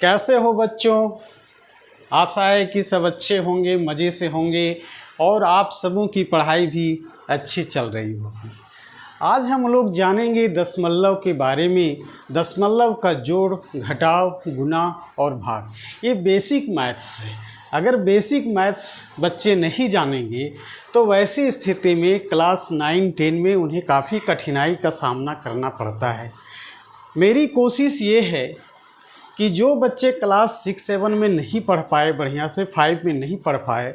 कैसे हो बच्चों? आशा है कि सब अच्छे होंगे, मज़े से होंगे और आप सबों की पढ़ाई भी अच्छी चल रही होगी। आज हम लोग जानेंगे दशमलव के बारे में। दशमलव का जोड़, घटाव, गुणा और भाग, ये बेसिक मैथ्स है। अगर बेसिक मैथ्स बच्चे नहीं जानेंगे तो वैसी स्थिति में क्लास 9, 10 में उन्हें काफ़ी कठिनाई का सामना करना पड़ता है। मेरी कोशिश ये है कि जो बच्चे क्लास 6, 7 में नहीं पढ़ पाए, बढ़िया से 5 में नहीं पढ़ पाए,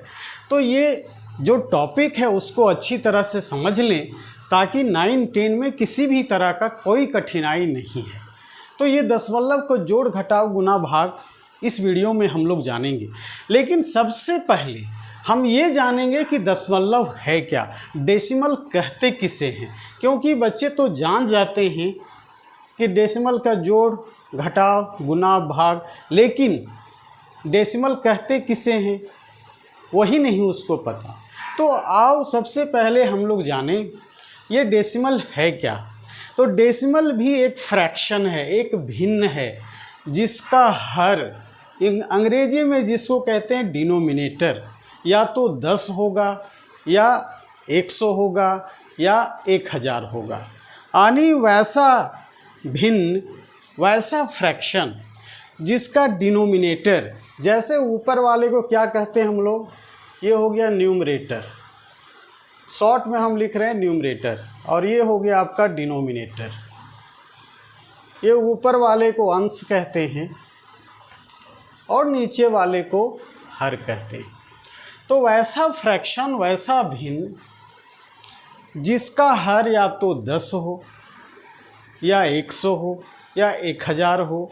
तो ये जो टॉपिक है उसको अच्छी तरह से समझ लें ताकि 9, 10 में किसी भी तरह का कोई कठिनाई नहीं है। तो ये दशमलव को जोड़, घटाव, गुणा, भाग इस वीडियो में हम लोग जानेंगे। लेकिन सबसे पहले हम ये जानेंगे कि दशमलव है क्या, डेसिमल कहते किसे हैं। क्योंकि बच्चे तो जान जाते हैं कि डेसिमल का जोड़, घटाव, गुणा, भाग, लेकिन डेसिमल कहते किसे हैं वही नहीं उसको पता। तो आओ सबसे पहले हम लोग जानें ये डेसिमल है क्या। तो डेसिमल भी एक फ्रैक्शन है, एक भिन्न है जिसका हर, अंग्रेजी में जिसको कहते हैं डिनोमिनेटर, या तो 10 होगा या 100 होगा या 1000 होगा। यानी वैसा भिन्न, वैसा फ्रैक्शन जिसका डिनोमिनेटर, जैसे ऊपर वाले को क्या कहते हैं हम लोग, ये हो गया न्यूमरेटर, शॉर्ट में हम लिख रहे हैं न्यूमरेटर, और ये हो गया आपका डिनोमिनेटर। ये ऊपर वाले को अंश कहते हैं और नीचे वाले को हर कहते हैं। तो वैसा फ्रैक्शन, वैसा भिन्न जिसका हर या तो 10 हो या 100 हो या 1000 हो,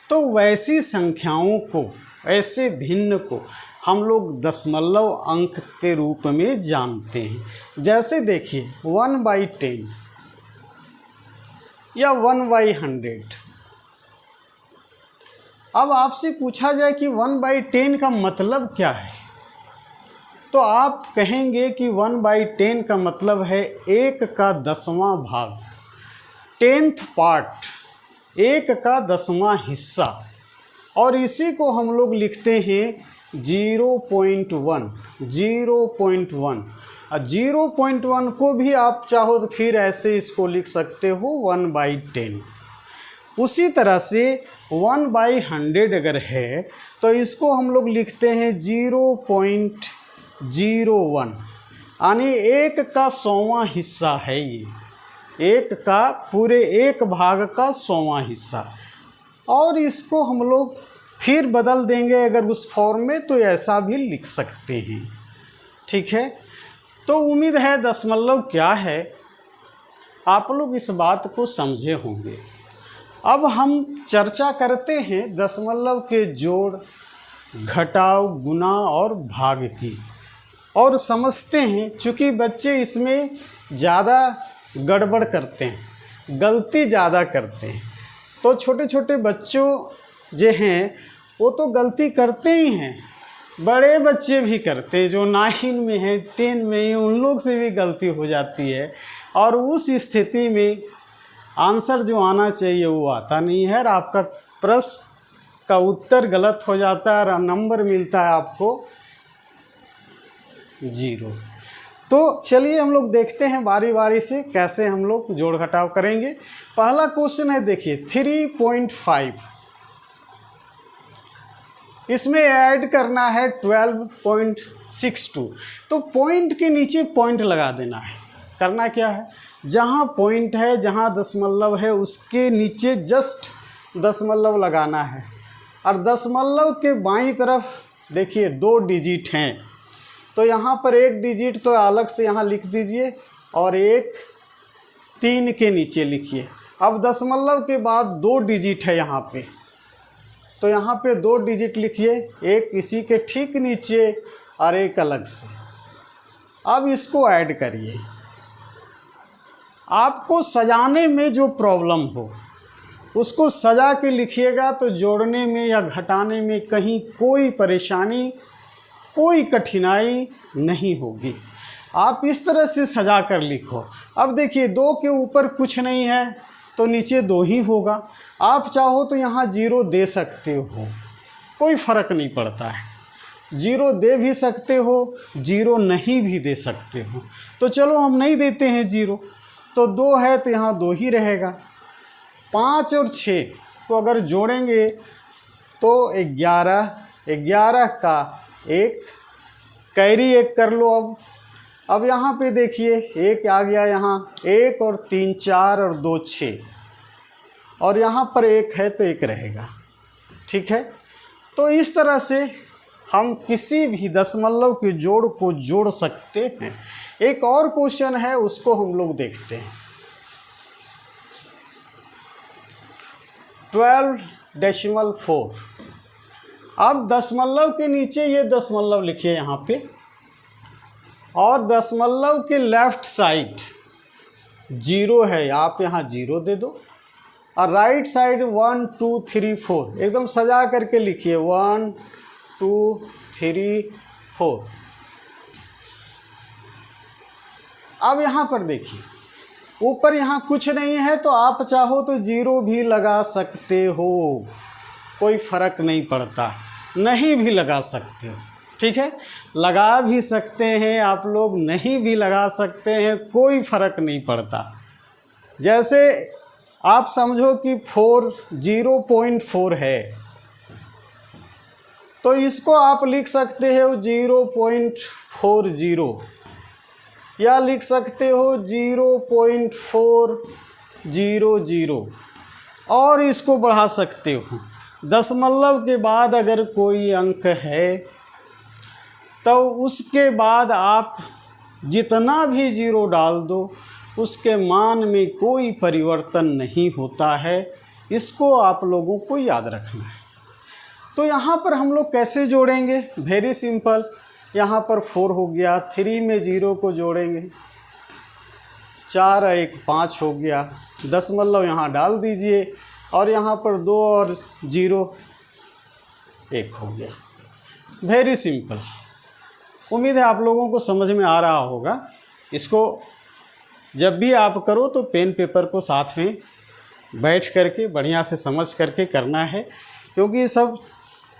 तो वैसी संख्याओं को, ऐसे भिन्न को हम लोग दशमलव अंक के रूप में जानते हैं। जैसे देखिए 1/10 या 1/100। अब आपसे पूछा जाए कि 1/10 का मतलब क्या है, तो आप कहेंगे कि 1/10 का मतलब है 1 का 10वां भाग, 10th पार्ट, 1 का 10वां हिस्सा। और इसी को हम लोग लिखते हैं 0.1, 0.1। 0.1 को भी आप चाहो तो फिर ऐसे इसको लिख सकते हो 1/10। उसी तरह से 1/100 अगर है तो इसको हम लोग लिखते हैं 0.01, यानी 1 का 100वां हिस्सा है ये, 1 का पूरे 1 भाग का 100वां हिस्सा। और इसको हम लोग फिर बदल देंगे अगर उस फॉर्म में, तो ऐसा भी लिख सकते हैं। ठीक है, तो उम्मीद है दशमलव क्या है आप लोग इस बात को समझे होंगे। अब हम चर्चा करते हैं दशमलव के जोड़, घटाव, गुणा और भाग की, और समझते हैं। चूँकि बच्चे इसमें ज़्यादा गड़बड़ करते हैं, गलती ज़्यादा करते हैं, तो छोटे छोटे बच्चों जो हैं वो तो गलती करते ही हैं, बड़े बच्चे भी करते हैं, जो 9 में हैं, 10 में हैं, उन लोग से भी गलती हो जाती है। और उस स्थिति में आंसर जो आना चाहिए वो आता नहीं है, और आपका प्रश्न का उत्तर गलत हो जाता है और नंबर मिलता है आपको 0। तो चलिए हम लोग देखते हैं बारी बारी से कैसे हम लोग जोड़ घटाव करेंगे। पहला क्वेश्चन है, देखिए 3.5, इसमें ऐड करना है 12.62। तो पॉइंट के नीचे पॉइंट लगा देना है। करना क्या है, जहाँ पॉइंट है, जहाँ दशमलव है, उसके नीचे जस्ट दशमलव लगाना है। और दशमलव के बाईं तरफ देखिए 2 डिजिट हैं, तो यहाँ पर 1 डिजिट तो अलग से यहाँ लिख दीजिए और एक 3 के नीचे लिखिए। अब दशमलव के बाद 2 डिजिट है यहाँ पे, तो यहाँ पे 2 डिजिट लिखिए, एक इसी के ठीक नीचे और एक अलग से। अब इसको ऐड करिए। आपको सजाने में जो प्रॉब्लम हो उसको सजा के लिखिएगा, तो जोड़ने में या घटाने में कहीं कोई परेशानी, कोई कठिनाई नहीं होगी। आप इस तरह से सजा कर लिखो। अब देखिए 2 के ऊपर कुछ नहीं है, तो नीचे 2 ही होगा। आप चाहो तो यहाँ 0 दे सकते हो, कोई फ़र्क नहीं पड़ता है। 0 दे भी सकते हो, 0 नहीं भी दे सकते हो। तो चलो हम नहीं देते हैं 0, तो 2 है तो यहाँ 2 ही रहेगा। 5 और 6 को अगर जोड़ेंगे तो 11, 11 का 1, कैरी 1 कर लो। अब यहाँ पे देखिए 1 आ गया, यहाँ 1 और 3 4 और 2 6, और यहाँ पर 1 है तो 1 रहेगा। ठीक है, तो इस तरह से हम किसी भी दशमलव के जोड़ को जोड़ सकते हैं। एक और क्वेश्चन है, उसको हम लोग देखते हैं। 12.4। अब दशमलव के नीचे ये दशमलव लिखिए यहाँ पे, और दशमलव के लेफ्ट साइड 0 है, आप यहाँ 0 दे दो, और राइट साइड 1 2 3 4 एकदम सजा करके लिखिए 1 2 3 4। अब यहाँ पर देखिए ऊपर यहाँ कुछ नहीं है, तो आप चाहो तो 0 भी लगा सकते हो, कोई फ़र्क नहीं पड़ता। नहीं भी लगा सकते हो, ठीक है, लगा भी सकते हैं आप लोग, नहीं भी लगा सकते हैं, कोई फ़र्क नहीं पड़ता। जैसे आप समझो कि 0.4 है, तो इसको आप लिख सकते हो 0.40, या लिख सकते हो 0.400, और इसको बढ़ा सकते हो। दशमलव के बाद अगर कोई अंक है तो उसके बाद आप जितना भी 0 डाल दो, उसके मान में कोई परिवर्तन नहीं होता है। इसको आप लोगों को याद रखना है। तो यहाँ पर हम लोग कैसे जोड़ेंगे? वेरी सिंपल, यहाँ पर 4 हो गया, 3 में 0 को जोड़ेंगे, 4 1 5 हो गया, दशमलव यहाँ डाल दीजिए, और यहाँ पर 2 और 0 1 हो गया। Very simple. उम्मीद है आप लोगों को समझ में आ रहा होगा। इसको जब भी आप करो तो पेन पेपर को साथ में बैठ करके बढ़िया से समझ करके करना है, क्योंकि ये सब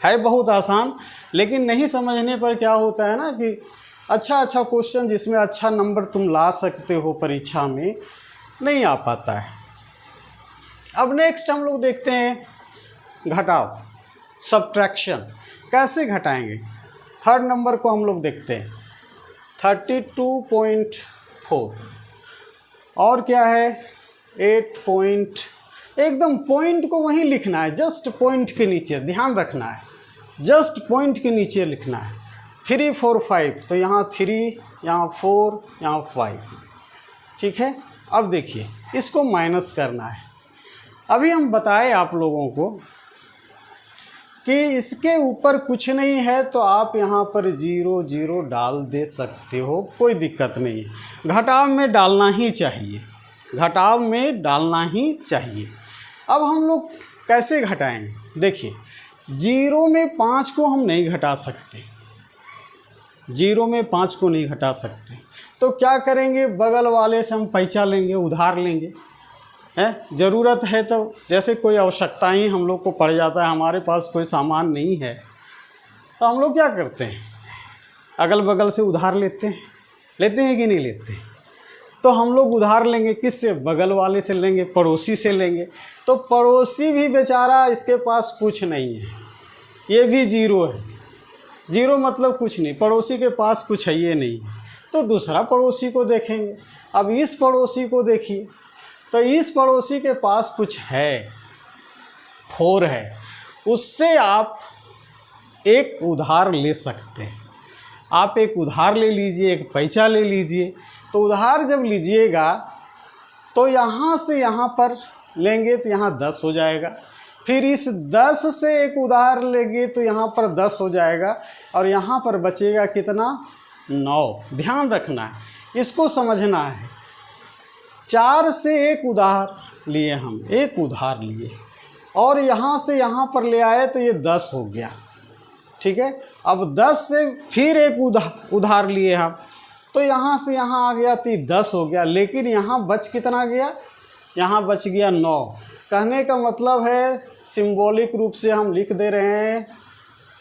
है बहुत आसान, लेकिन नहीं समझने पर क्या होता है ना कि अच्छा क्वेश्चन जिसमें अच्छा नंबर तुम ला सकते हो परीक्षा में, नहीं आ पाता है। अब नेक्स्ट हम लोग देखते हैं घटाव, सब्ट्रैक्शन। कैसे घटाएंगे? 3rd नंबर को हम लोग देखते हैं, 32.4, और क्या है 8 एकदम पॉइंट को वहीं लिखना है, जस्ट पॉइंट के नीचे, ध्यान रखना है, जस्ट पॉइंट के नीचे लिखना है। 3 4 5, तो यहाँ 3, यहाँ 4, यहाँ 5, ठीक है। अब देखिए इसको माइनस करना है। अभी हम बताए आप लोगों को कि इसके ऊपर कुछ नहीं है, तो आप यहाँ पर 0 0 डाल दे सकते हो, कोई दिक्कत नहीं है। घटाव में डालना ही चाहिए, घटाव में डालना ही चाहिए। अब हम लोग कैसे घटाएंगे? देखिए 0 में 5 को हम नहीं घटा सकते, 0 में 5 को नहीं घटा सकते, तो क्या करेंगे? बगल वाले से हम पैसा लेंगे, उधार लेंगे, है ज़रूरत है तो, जैसे कोई आवश्यकता ही हम लोग को पड़ जाता है, हमारे पास कोई सामान नहीं है, तो हम लोग क्या करते हैं? अगल बगल से उधार लेते हैं कि नहीं लेते? तो हम लोग उधार लेंगे किससे? बगल वाले से लेंगे, पड़ोसी से लेंगे। तो पड़ोसी भी बेचारा, इसके पास कुछ नहीं है, ये भी 0 है, 0 मतलब कुछ नहीं, पड़ोसी के पास कुछ है ये नहीं, तो दूसरा पड़ोसी को देखेंगे। अब इस पड़ोसी को देखिए, तो इस पड़ोसी के पास कुछ है, 4 है, उससे आप एक उधार ले सकते हैं। आप एक उधार ले लीजिए, एक पैसा ले लीजिए। तो उधार जब लीजिएगा तो यहाँ से यहाँ पर लेंगे तो यहाँ 10 हो जाएगा, फिर इस 10 से एक उधार लेंगे तो यहाँ पर 10 हो जाएगा, और यहाँ पर बचेगा कितना? 9। ध्यान रखना है, इसको समझना है। 4 से एक उधार लिए, हम एक उधार लिए, और यहाँ से यहाँ पर ले आए तो ये 10 हो गया, ठीक है। अब 10 से फिर एक उधार लिए हम, तो यहाँ से यहाँ आ गया तो 10 हो गया, लेकिन यहाँ बच कितना गया? यहाँ बच गया 9। कहने का मतलब है सिंबॉलिक रूप से हम लिख दे रहे हैं,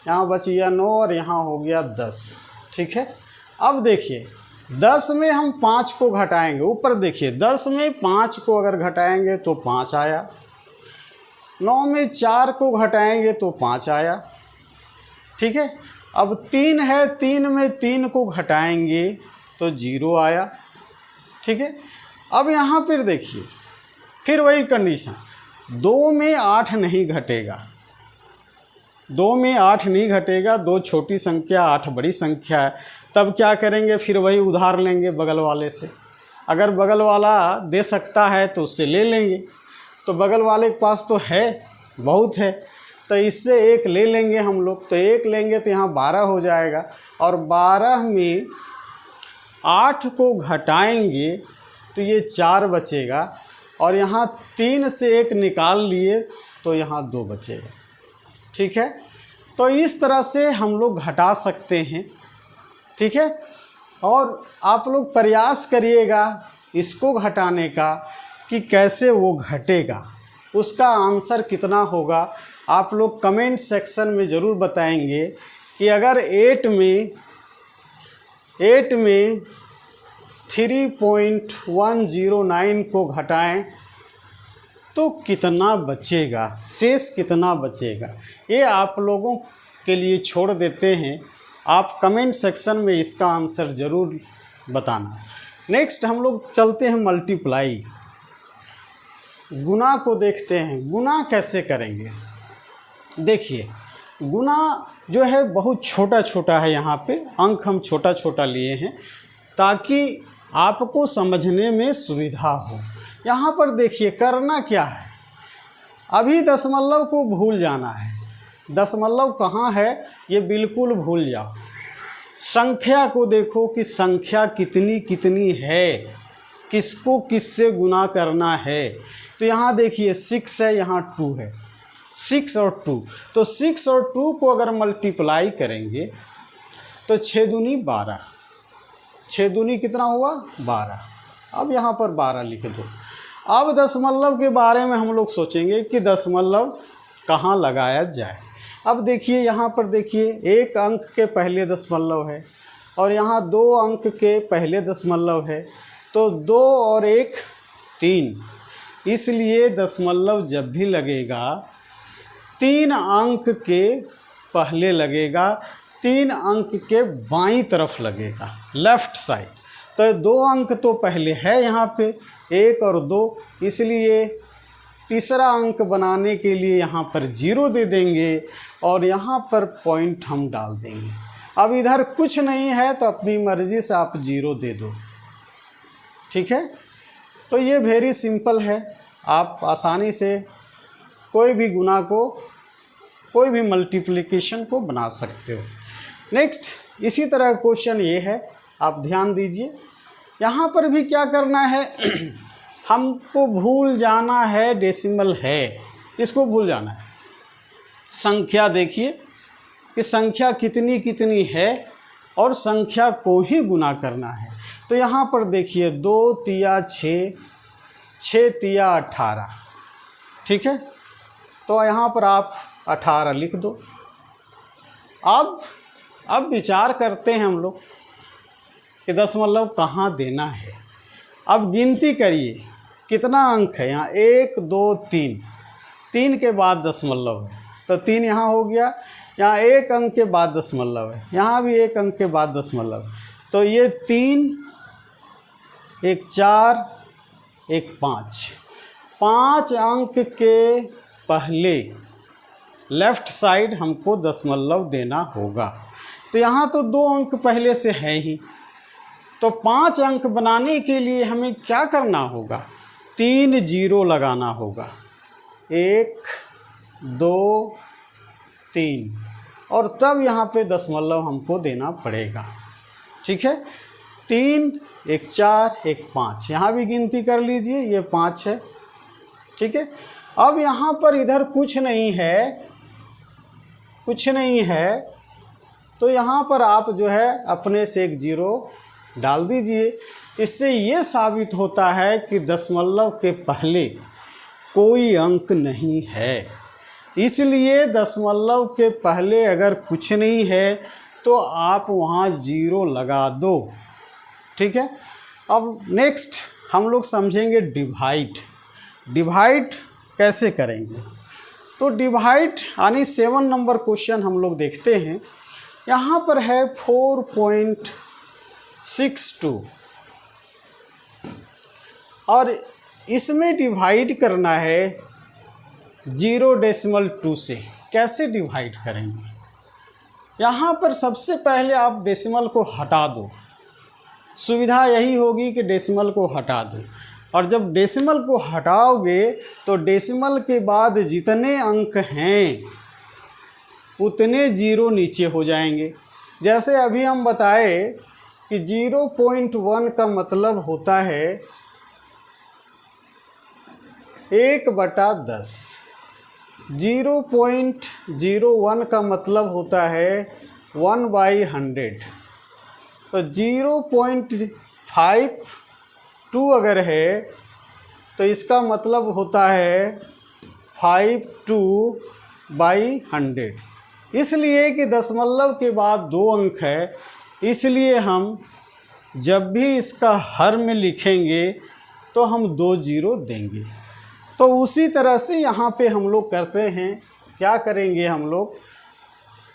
यहाँ बच गया 9 और यहाँ हो गया 10। ठीक है, अब देखिए 10 में हम 5 को घटाएंगे, ऊपर देखिए 10 में 5 को अगर घटाएंगे तो 5 आया, 9 में 4 को घटाएंगे तो 5 आया। ठीक है, अब 3 है, 3 में 3 को घटाएंगे तो 0 आया। ठीक है, अब यहाँ पर देखिए फिर वही कंडीशन, 2 में 8 नहीं घटेगा, 2 में 8 नहीं घटेगा, 2 छोटी संख्या 8 बड़ी संख्या है। तब क्या करेंगे, फिर वही उधार लेंगे बगल वाले से। अगर बगल वाला दे सकता है तो उससे ले लेंगे, तो बगल वाले के पास तो है, बहुत है, तो इससे 1 ले लेंगे हम लोग। तो 1 लेंगे तो यहाँ 12 हो जाएगा, और 12 में 8 को घटाएंगे तो ये 4 बचेगा, और यहाँ 3 से 1 निकाल लिए तो यहाँ 2 बचेगा। ठीक है, तो इस तरह से हम लोग घटा सकते हैं। ठीक है, और आप लोग प्रयास करिएगा इसको घटाने का कि कैसे वो घटेगा, उसका आंसर कितना होगा। आप लोग कमेंट सेक्शन में ज़रूर बताएंगे कि अगर 8 में 3.109 को घटाएं तो कितना बचेगा, शेष कितना बचेगा, ये आप लोगों के लिए छोड़ देते हैं। आप कमेंट सेक्शन में इसका आंसर ज़रूर बताना। नेक्स्ट हम लोग चलते हैं मल्टीप्लाई, गुना को देखते हैं। गुना कैसे करेंगे, देखिए गुना जो है बहुत छोटा छोटा है, यहाँ पे अंक हम छोटा छोटा लिए हैं ताकि आपको समझने में सुविधा हो। यहाँ पर देखिए करना क्या है, अभी दशमलव को भूल जाना है। दशमलव कहाँ है ये बिल्कुल भूल जाओ। संख्या को देखो कि संख्या कितनी कितनी है, किसको किससे गुना करना है। तो यहाँ देखिए 6 है, यहाँ 2 है, 6 और 2, तो 6 और 2 को अगर मल्टीप्लाई करेंगे तो 6 दूनी 12, 6 दूनी कितना हुआ 12। अब यहाँ पर 12 लिख दो। अब दशमलव के बारे में हम लोग सोचेंगे कि दशमलव कहाँ लगाया जाए। अब देखिए यहाँ पर देखिए 1 अंक के पहले दशमलव है और यहाँ 2 अंक के पहले दशमलव है, तो 2 और 1 3, इसलिए दशमलव जब भी लगेगा 3 अंक के पहले लगेगा, 3 अंक के बाईं तरफ लगेगा, लेफ्ट साइड। तो 2 अंक तो पहले है यहाँ पे 1 और 2, इसलिए तीसरा अंक बनाने के लिए यहाँ पर 0 दे देंगे और यहाँ पर पॉइंट हम डाल देंगे। अब इधर कुछ नहीं है तो अपनी मर्ज़ी से आप 0 दे दो। ठीक है, तो ये वेरी सिंपल है, आप आसानी से कोई भी गुना को, कोई भी मल्टीप्लिकेशन को बना सकते हो। नेक्स्ट इसी तरह क्वेश्चन ये है, आप ध्यान दीजिए। यहाँ पर भी क्या करना है हमको भूल जाना है, डेसिमल है, इसको भूल जाना है। संख्या देखिए कि संख्या कितनी कितनी है और संख्या को ही गुना करना है। तो यहाँ पर देखिए 2 तिया 6, 6 तिया 18। ठीक है, तो यहाँ पर आप 18 लिख दो। अब विचार करते हैं हम लोग कि दशमलव कहाँ देना है। अब गिनती करिए कितना अंक है, यहाँ 1 2 3, 3 के बाद दशमलव है तो 3 यहाँ हो गया, यहाँ 1 अंक के बाद दशमलव है, यहाँ भी 1 अंक के बाद दशमलव, तो ये 3, 1 4, 1 5, 5 अंक के पहले लेफ़्ट साइड हमको दशमलव देना होगा। तो यहाँ तो 2 अंक पहले से है ही, तो 5 अंक बनाने के लिए हमें क्या करना होगा, 3 0 लगाना होगा, 1 2 3, और तब यहाँ पे दशमलव हमको देना पड़ेगा। ठीक है, 3 1 4 1 5, यहाँ भी गिनती कर लीजिए, ये 5 है। ठीक है, अब यहाँ पर इधर कुछ नहीं है, कुछ नहीं है, तो यहाँ पर आप जो है अपने से 1 0 डाल दीजिए। इससे ये साबित होता है कि दशमलव के पहले कोई अंक नहीं है। इसलिए दशमलव के पहले अगर कुछ नहीं है तो आप वहाँ 0 लगा दो। ठीक है। अब नेक्स्ट हम लोग समझेंगे डिवाइड। डिवाइड कैसे करेंगे? तो डिवाइड यानी 7 नंबर क्वेश्चन हम लोग देखते हैं। यहाँ पर है 4.62 और इसमें डिवाइड करना है 0.2 से। कैसे डिवाइड करेंगे? यहाँ पर सबसे पहले आप डेसिमल को हटा दो। सुविधा यही होगी कि डेसिमल को हटा दो, और जब डेसिमल को हटाओगे तो डेसिमल के बाद जितने अंक हैं उतने 0 नीचे हो जाएंगे। जैसे अभी हम बताए कि 0.1 का मतलब होता है 1/10, 0.01 का मतलब होता है 1/100, तो 0.52 अगर है तो इसका मतलब होता है 52/100। इसलिए कि दशमलव के बाद 2 अंक है, इसलिए हम जब भी इसका हर में लिखेंगे तो हम 2 0 देंगे। तो उसी तरह से यहाँ पे हम लोग करते हैं। क्या करेंगे हम लोग?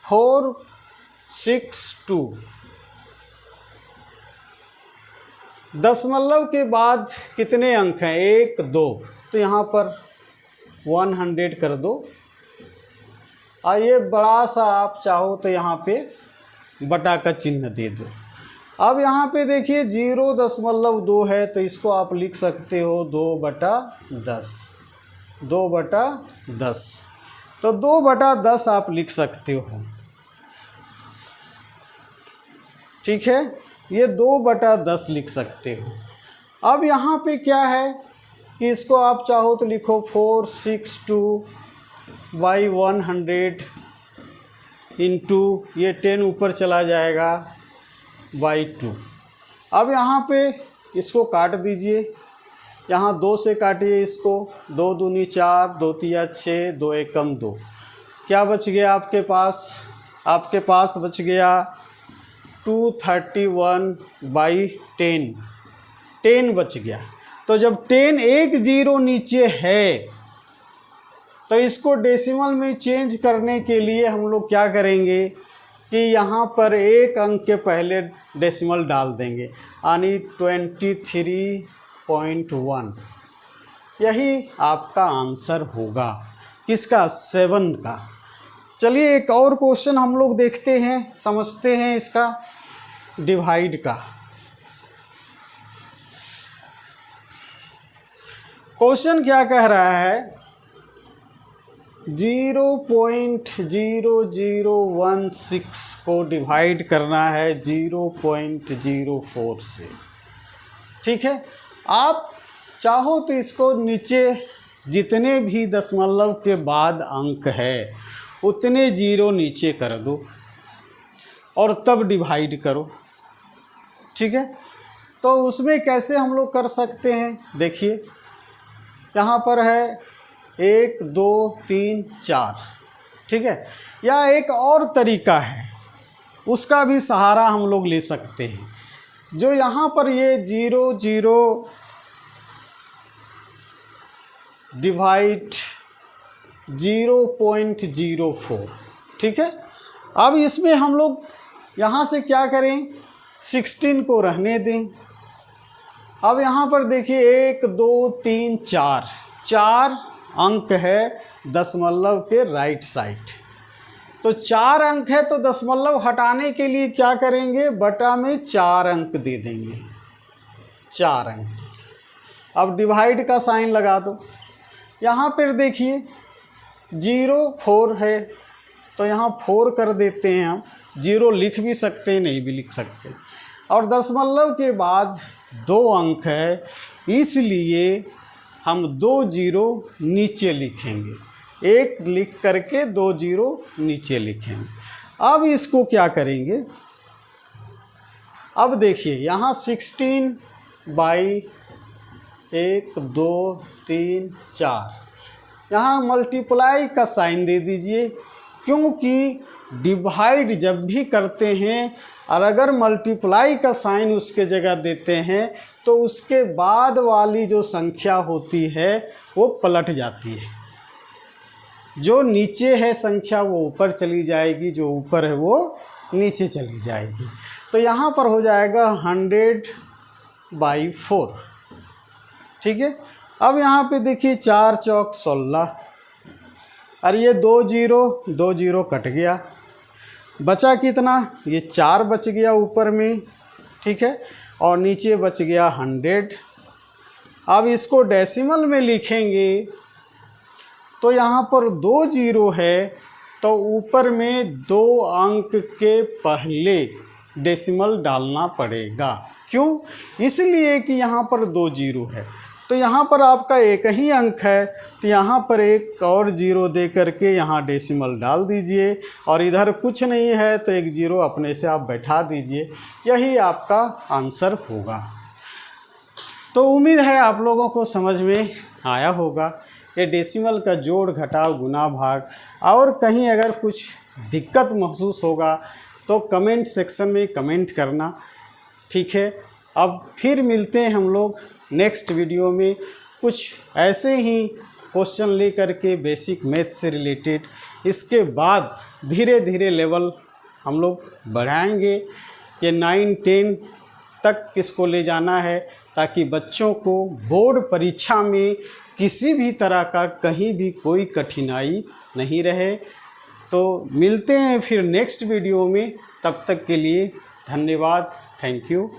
462 दशमलव के बाद कितने अंक हैं? 1 2, तो यहाँ पर 100 कर दो। आइए बड़ा सा आप चाहो तो यहाँ पे बटा का चिन्ह दे दो। अब यहाँ पे देखिए 0.2 है तो इसको आप लिख सकते हो 2/10, 2/10, तो 2/10 आप लिख सकते हो। ठीक है, ये 2/10 लिख सकते हो। अब यहाँ पे क्या है कि इसको आप चाहो तो लिखो 462/100 इंटू ये 10 ऊपर चला जाएगा /2। अब यहाँ पे इसको काट दीजिए, यहाँ 2 से काटिए इसको, 2 दूनी 4, 2 तिया 6, 2 एकम 2। क्या बच गया आपके पास? आपके पास बच गया 231/10, 10 बच गया। तो जब 10 एक 0 नीचे है तो इसको डेसिमल में चेंज करने के लिए हम लोग क्या करेंगे कि यहाँ पर एक अंक के पहले डेसिमल डाल देंगे, यानी 23.1। यही आपका आंसर होगा। किसका? 7 का। चलिए एक और क्वेश्चन हम लोग देखते हैं, समझते हैं इसका डिवाइड का। क्वेश्चन क्या कह रहा है? 0.0016 को डिवाइड करना है 0.04 से। ठीक है, आप चाहो तो इसको नीचे जितने भी दशमलव के बाद अंक है उतने 0 नीचे कर दो और तब डिवाइड करो। ठीक है, तो उसमें कैसे हम लोग कर सकते हैं? देखिए यहाँ पर है 1 2 3 4। ठीक है, या एक और तरीका है, उसका भी सहारा हम लोग ले सकते हैं। जो यहाँ पर ये 0 0 डिवाइड 0.04। ठीक है, अब इसमें हम लोग यहाँ से क्या करें? 16 को रहने दें। अब यहाँ पर देखिए 1 2 3 4, 4 अंक है दशमलव के राइट साइड। तो 4 अंक है तो दशमलव हटाने के लिए क्या करेंगे? बटा में 4 अंक दे देंगे, 4 अंक। अब डिवाइड का साइन लगा दो। यहाँ पर देखिए 0 4 है तो यहाँ 4 कर देते हैं हम। 0 लिख भी सकते हैं, नहीं भी लिख सकते। और दशमलव के बाद 2 अंक है, इसलिए हम 2 0 नीचे लिखेंगे। 1 लिख करके 2 0 नीचे लिखेंगे। अब इसको क्या करेंगे? अब देखिए यहाँ 16 बाई 1 2 3 4। यहाँ मल्टीप्लाई का साइन दे दीजिए, क्योंकि डिवाइड जब भी करते हैं और अगर मल्टीप्लाई का साइन उसके जगह देते हैं तो उसके बाद वाली जो संख्या होती है वो पलट जाती है। जो नीचे है संख्या वो ऊपर चली जाएगी, जो ऊपर है वो नीचे चली जाएगी। तो यहाँ पर हो जाएगा 100/4। ठीक है। अब यहाँ पे देखिए 4 चौक 16 और ये 2 0 कट गया, बचा कितना, ये 4 बच गया ऊपर में। ठीक है। और नीचे बच गया 100। अब इसको डेसिमल में लिखेंगे तो यहाँ पर 2 0 है तो ऊपर में 2 अंक के पहले डेसिमल डालना पड़ेगा। क्यों? इसलिए कि यहाँ पर 2 0 है तो यहाँ पर आपका एक ही अंक है, तो यहाँ पर एक और 0 दे करके यहाँ डेसिमल डाल दीजिए, और इधर कुछ नहीं है तो एक 0 अपने से आप बैठा दीजिए। यही आपका आंसर होगा। तो उम्मीद है आप लोगों को समझ में आया होगा। ये डेसिमल का जोड़ घटाव गुना भाग, और कहीं अगर कुछ दिक्कत महसूस होगा तो कमेंट सेक्शन में कमेंट करना। ठीक है। अब फिर मिलते हैं हम लोग नेक्स्ट वीडियो में कुछ ऐसे ही क्वेश्चन लेकर के बेसिक मैथ से रिलेटेड। इसके बाद धीरे धीरे लेवल हम लोग बढ़ाएंगे। ये 9 10 तक इसको ले जाना है ताकि बच्चों को बोर्ड परीक्षा में किसी भी तरह का कहीं भी कोई कठिनाई नहीं रहे। तो मिलते हैं फिर नेक्स्ट वीडियो में, तब तक के लिए धन्यवाद। Thank you.